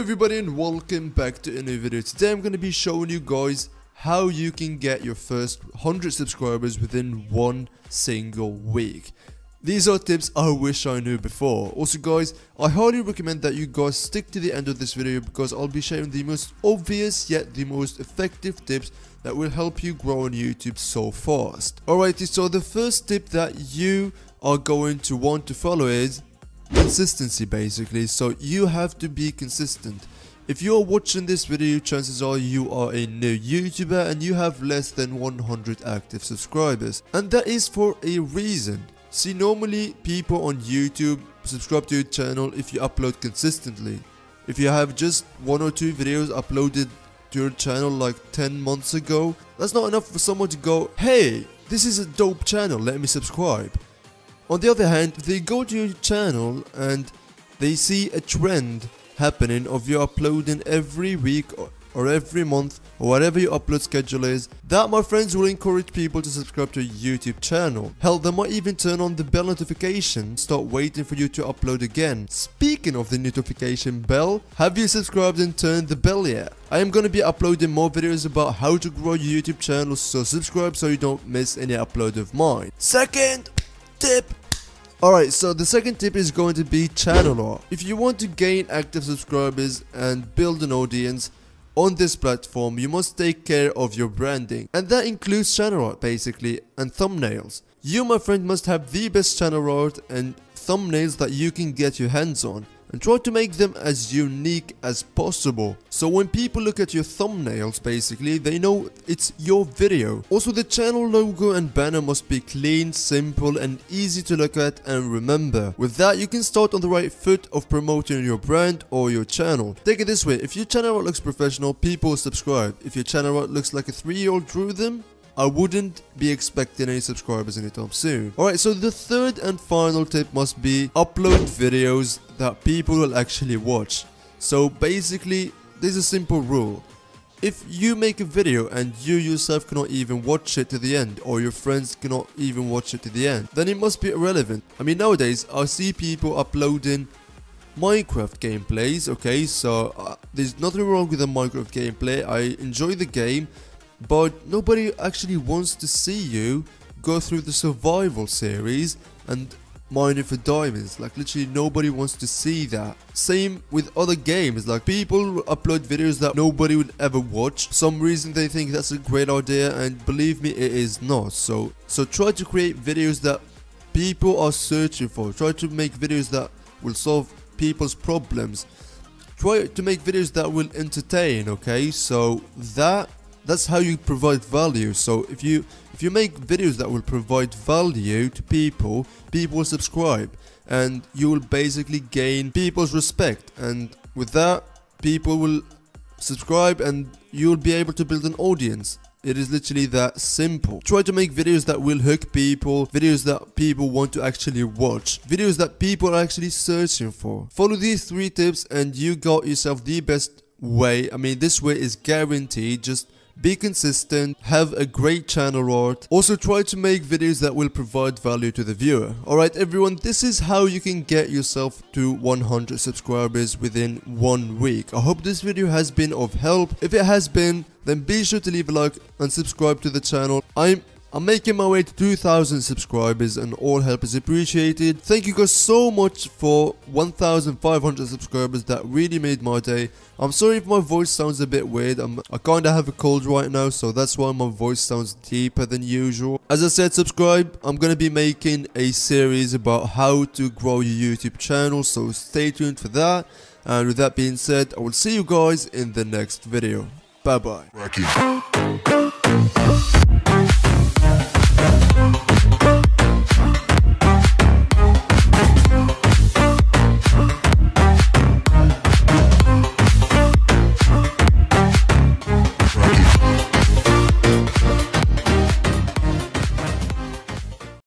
everybody and welcome back to a new video. Today I'm going to be showing you guys how you can get your first 100 subscribers within one single week. These are tips I wish I knew before. Also guys, I highly recommend that you guys stick to the end of this video because I'll be sharing the most obvious yet the most effective tips that will help you grow on YouTube so fast. Alrighty, so the first tip that you are going to want to follow is consistency basically. So you have to be consistent. If you are watching this video, chances are you are a new YouTuber and you have less than 100 active subscribers, and that is for a reason. See, normally people on YouTube subscribe to your channel if you upload consistently. If you have just 1 or 2 videos uploaded to your channel like 10 months ago, that's not enough for someone to go, hey, this is a dope channel, let me subscribe. On the other hand, if they go to your channel and they see a trend happening of you uploading every week or every month or whatever your upload schedule is, that, my friends, will encourage people to subscribe to your YouTube channel. Hell, they might even turn on the bell notification, start waiting for you to upload again. Speaking of the notification bell, have you subscribed and turned the bell yet? I am going to be uploading more videos about how to grow your YouTube channel, so subscribe so you don't miss any upload of mine. Second tip. Alright, so the second tip is going to be channel art. If you want to gain active subscribers and build an audience on this platform, you must take care of your branding. And that includes channel art basically, and thumbnails. You, my friend, must have the best channel art and thumbnails that you can get your hands on, and try to make them as unique as possible. So when people look at your thumbnails, basically, they know it's your video. Also, the channel logo and banner must be clean, simple, and easy to look at and remember. With that, you can start on the right foot of promoting your brand or your channel. Take it this way, if your channel art looks professional, people will subscribe. If your channel art looks like a 3-year-old drew them, I wouldn't be expecting any subscribers anytime soon. Alright, so the third and final tip must be upload videos that people will actually watch. So basically, there's a simple rule. If you make a video and you yourself cannot even watch it to the end, or your friends cannot even watch it to the end, then it must be irrelevant. I mean, nowadays I see people uploading Minecraft gameplays, okay, so there's nothing wrong with the Minecraft gameplay. I enjoy the game, but nobody actually wants to see you go through the survival series and mining for diamonds. Like, literally nobody wants to see that. Same with other games, like people upload videos that nobody would ever watch. For some reason they think that's a great idea, and believe me, it is not. So try to create videos that people are searching for. Try to make videos that will solve people's problems. Try to make videos that will entertain, okay? So that's how you provide value. So if you make videos that will provide value to people, people will subscribe, and you will basically gain people's respect, and with that, people will subscribe and you'll be able to build an audience. It is literally that simple. Try to make videos that will hook people, videos that people want to actually watch, videos that people are actually searching for. Follow these 3 tips and you got yourself the best way. I mean, this way is guaranteed. Just be consistent, have a great channel art. Also, try to make videos that will provide value to the viewer. Alright everyone, this is how you can get yourself to 100 subscribers within 1 week. I hope this video has been of help. If it has been, then be sure to leave a like and subscribe to the channel. I'm making my way to 2,000 subscribers and all help is appreciated. Thank you guys so much for 1,500 subscribers. That really made my day. I'm sorry if my voice sounds a bit weird. I kinda have a cold right now, so that's why my voice sounds deeper than usual. As I said, subscribe. I'm gonna be making a series about how to grow your YouTube channel, so stay tuned for that. And with that being said, I will see you guys in the next video. Bye bye.